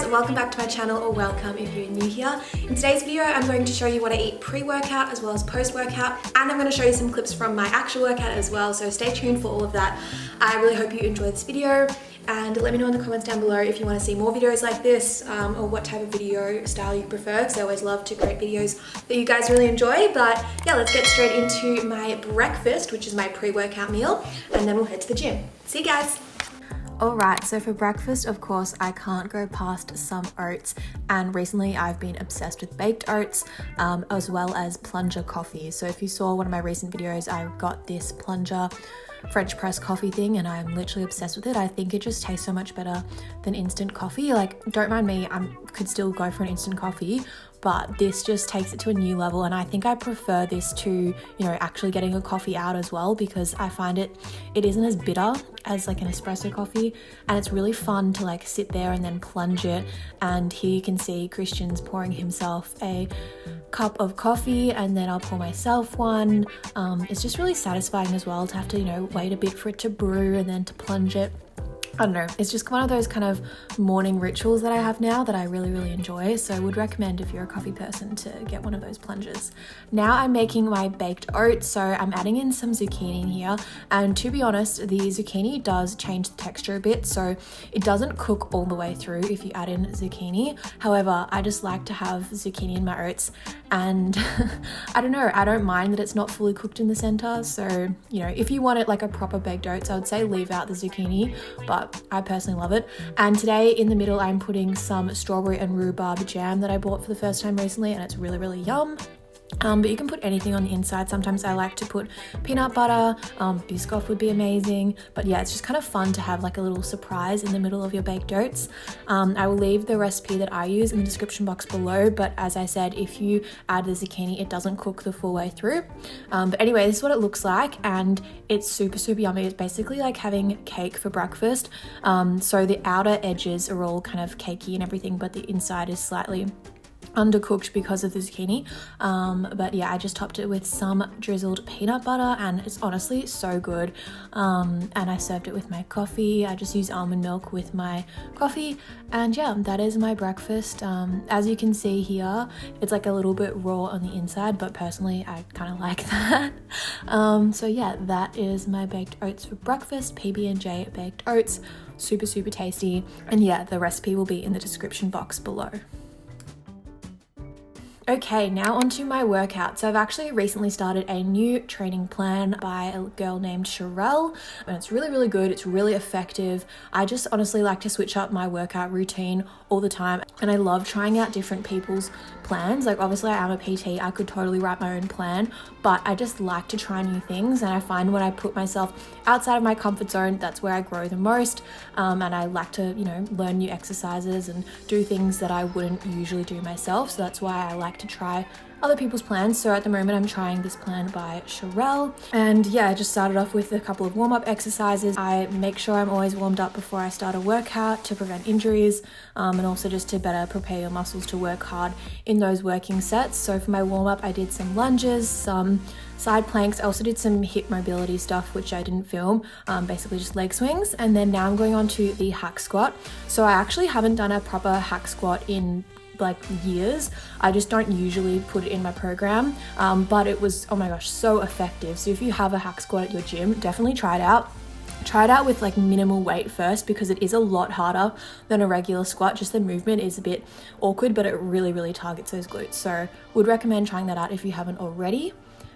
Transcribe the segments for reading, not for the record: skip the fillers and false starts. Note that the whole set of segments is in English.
welcome back to my channel, or welcome if you're new here. In today's video, I'm going to show you what I eat pre-workout as well as post-workout, and I'm going to show you some clips from my actual workout as well, so stay tuned for all of that. I really hope you enjoyed this video, and let me know in the comments down below if you want to see more videos like this, or what type of video style you prefer, because I always love to create videos that you guys really enjoy. But yeah, let's get straight into my breakfast, which is my pre-workout meal, and then we'll head to the gym. See you guys! Alright, so for breakfast, of course, I can't go past some oats, and recently I've been obsessed with baked oats, as well as plunger coffee. So if you saw one of my recent videos, I got this plunger French press coffee thing, and I'm literally obsessed with it. I think it just tastes so much better than instant coffee. Like, don't mind me, I could still go for an instant coffee, but this just takes it to a new level, and I think I prefer this to, you know, actually getting a coffee out as well, because I find it isn't as bitter as like an espresso coffee, and it's really fun to like sit there and then plunge it. And here you can see Christian's pouring himself a cup of coffee, and then I'll pour myself one. It's just really satisfying as well to have to, you know, wait a bit for it to brew and then to plunge it. I don't know, it's just one of those kind of morning rituals that I have now that I really, really enjoy. So I would recommend, if you're a coffee person, to get one of those plungers. Now I'm making my baked oats, so I'm adding in some zucchini in here. And to be honest, the zucchini does change the texture a bit, so it doesn't cook all the way through if you add in zucchini. However, I just like to have zucchini in my oats, and I don't know, I don't mind that it's not fully cooked in the center. So, you know, if you want it like a proper baked oats, I would say leave out the zucchini, but I personally love it. And today in the middle, I'm putting some strawberry and rhubarb jam that I bought for the first time recently, and it's really, really yum. But you can put anything on the inside. Sometimes I like to put peanut butter, Biscoff would be amazing. But yeah, it's just kind of fun to have like a little surprise in the middle of your baked oats. I will leave the recipe that I use in the description box below, but as I said, if you add the zucchini, it doesn't cook the full way through. But anyway, this is what it looks like, and it's super, super yummy. It's basically like having cake for breakfast. So the outer edges are all kind of cakey and everything, but the inside is slightly undercooked because of the zucchini. But yeah, I just topped it with some drizzled peanut butter, and it's honestly so good. And I served it with my coffee. I just use almond milk with my coffee, and yeah, that is my breakfast. As you can see here, it's like a little bit raw on the inside, but personally I kind of like that. So yeah, that is my baked oats for breakfast, PB&J baked oats, super, super tasty. And yeah, the recipe will be in the description box below. Okay, now onto my workout. So I've actually recently started a new training plan by a girl named Sherelle, and it's really, really good. It's really effective. I just honestly like to switch up my workout routine all the time, and I love trying out different people's plans. Like, obviously I am a PT, I could totally write my own plan, but I just like to try new things, and I find when I put myself outside of my comfort zone, that's where I grow the most. And I like to, you know, learn new exercises and do things that I wouldn't usually do myself. So that's why I like to try other people's plans. So at the moment I'm trying this plan by Sherelle, and yeah, I just started off with a couple of warm-up exercises. I make sure I'm always warmed up before I start a workout to prevent injuries, and also just to better prepare your muscles to work hard in those working sets. So for my warm-up, I did some lunges, some side planks. I also did some hip mobility stuff, which I didn't film, basically just leg swings. And then now I'm going on to the hack squat. So I actually haven't done a proper hack squat in like years. I just don't usually put it in my program, but it was, oh my gosh, so effective. So if you have a hack squat at your gym, definitely try it out. Try it out with like minimal weight first, because it is a lot harder than a regular squat. Just the movement is a bit awkward, but it really, really targets those glutes. So would recommend trying that out if you haven't already.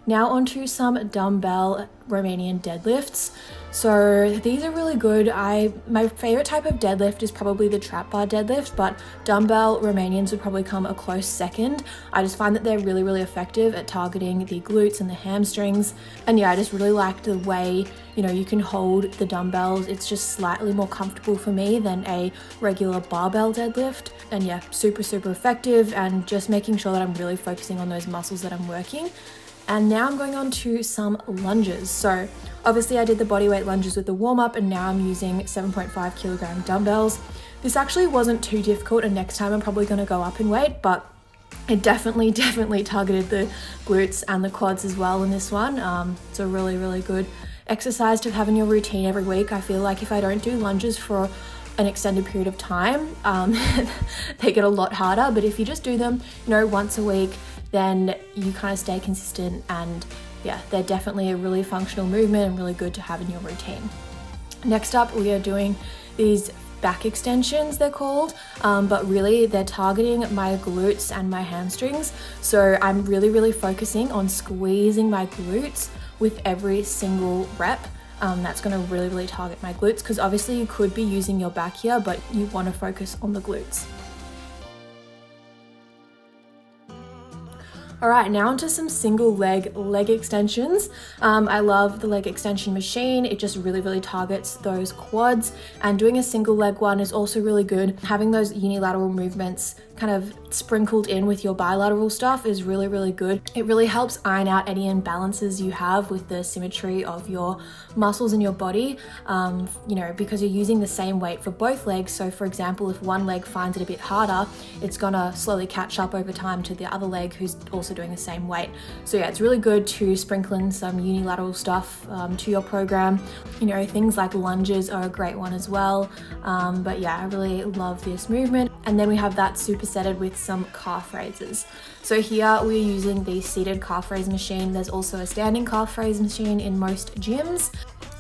Now onto some dumbbell Romanian deadlifts. So these are really good. My favorite type of deadlift is probably the trap bar deadlift, but dumbbell Romanians would probably come a close second. I just find that they're really, really effective at targeting the glutes and the hamstrings. And yeah, I just really like the way, you know, you can hold the dumbbells. It's just slightly more comfortable for me than a regular barbell deadlift. And yeah, super, super effective, and just making sure that I'm really focusing on those muscles that I'm working. And now I'm going on to some lunges. So obviously I did the bodyweight lunges with the warm-up, and now I'm using 7.5 kilogram dumbbells. This actually wasn't too difficult, and next time I'm probably going to go up in weight, but it definitely targeted the glutes and the quads as well in this one. It's a really, really good exercise to have in your routine every week. I feel like if I don't do lunges for an extended period of time, they get a lot harder. But if you just do them, you know, once a week, then you kind of stay consistent, and yeah, they're definitely a really functional movement and really good to have in your routine. Next up, we are doing these back extensions, they're called, but really they're targeting my glutes and my hamstrings. So I'm really focusing on squeezing my glutes with every single rep. That's going to really target my glutes, because obviously you could be using your back here, but you want to focus on the glutes. All right, now onto some single leg extensions. I love the leg extension machine. It just really targets those quads, and doing a single leg one is also really good. Having those unilateral movements kind of sprinkled in with your bilateral stuff is really good. It really helps iron out any imbalances you have with the symmetry of your muscles in your body, you know, because you're using the same weight for both legs. So for example, if one leg finds it a bit harder, it's gonna slowly catch up over time to the other leg who's also doing the same weight. So yeah, it's really good to sprinkle in some unilateral stuff to your program. You know, things like lunges are a great one as well. But yeah, I really love this movement. And then we have that supersetted with some calf raises. So here we're using the seated calf raise machine. There's also a standing calf raise machine in most gyms.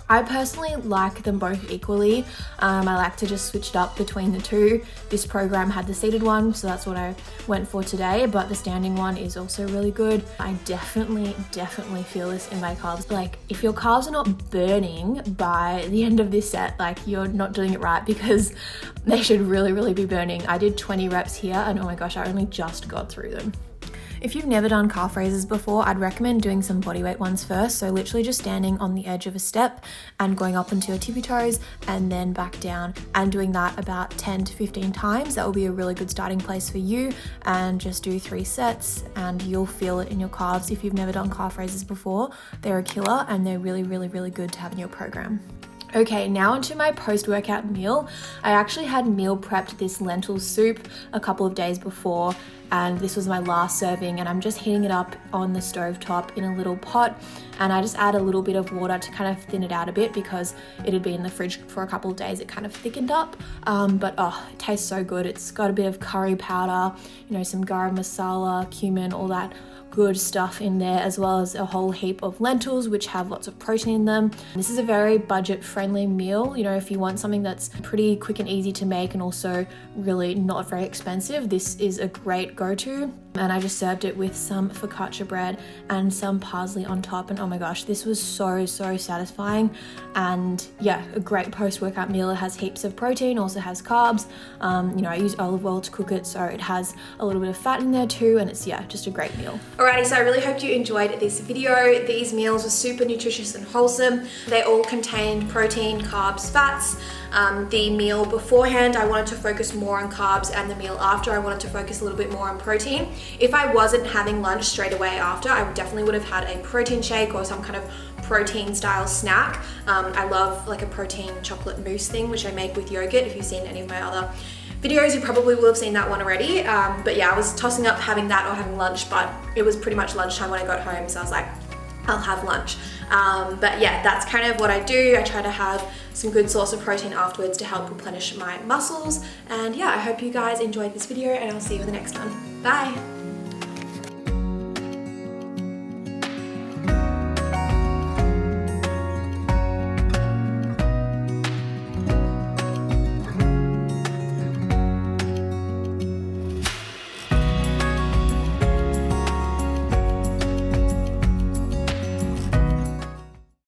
I personally like them both equally. I like to just switch it up between the two. This program had the seated one, so that's what I went for today, but the standing one is also really good. I definitely feel this in my calves. Like, if your calves are not burning by the end of this set, like, you're not doing it right, because they should really be burning. I did 20 reps here, and oh my gosh, I only just got through them. If you've never done calf raises before, I'd recommend doing some bodyweight ones first. So literally just standing on the edge of a step and going up onto your tippy toes and then back down, and doing that about 10 to 15 times. That will be a really good starting place for you, and just do 3 sets and you'll feel it in your calves. If you've never done calf raises before, they're a killer, and they're really good to have in your program. Okay, now onto my post-workout meal. I actually had meal prepped this lentil soup a couple of days before, and this was my last serving, and I'm just heating it up on the stovetop in a little pot, and I just add a little bit of water to kind of thin it out a bit, because it had been in the fridge for a couple of days. It kind of thickened up, but oh, it tastes so good. It's got a bit of curry powder, you know, some garam masala, cumin, all that good stuff in there, as well as a whole heap of lentils which have lots of protein in them. This is a very budget friendly meal. You know, if you want something that's pretty quick and easy to make and also really not very expensive, this is a great go-to. And I just served it with some focaccia bread and some parsley on top, and oh my gosh, this was so satisfying. And yeah, a great post-workout meal. It has heaps of protein, also has carbs. You know, I use olive oil to cook it, so it has a little bit of fat in there too, and it's, yeah, just a great meal. Alrighty, so I really hope you enjoyed this video. These meals were super nutritious and wholesome. They all contained protein, carbs, fats. The meal beforehand, I wanted to focus more on carbs, and the meal after, I wanted to focus a little bit more on protein. If I wasn't having lunch straight away after, I definitely would have had a protein shake or some kind of protein style snack. I love like a protein chocolate mousse thing, which I make with yogurt. If you've seen any of my other videos, you probably will have seen that one already. But yeah, I was tossing up having that or having lunch, but it was pretty much lunchtime when I got home, so I was like, I'll have lunch. But yeah, that's kind of what I do. I try to have some good source of protein afterwards to help replenish my muscles. And yeah, I hope you guys enjoyed this video, and I'll see you in the next one. Bye.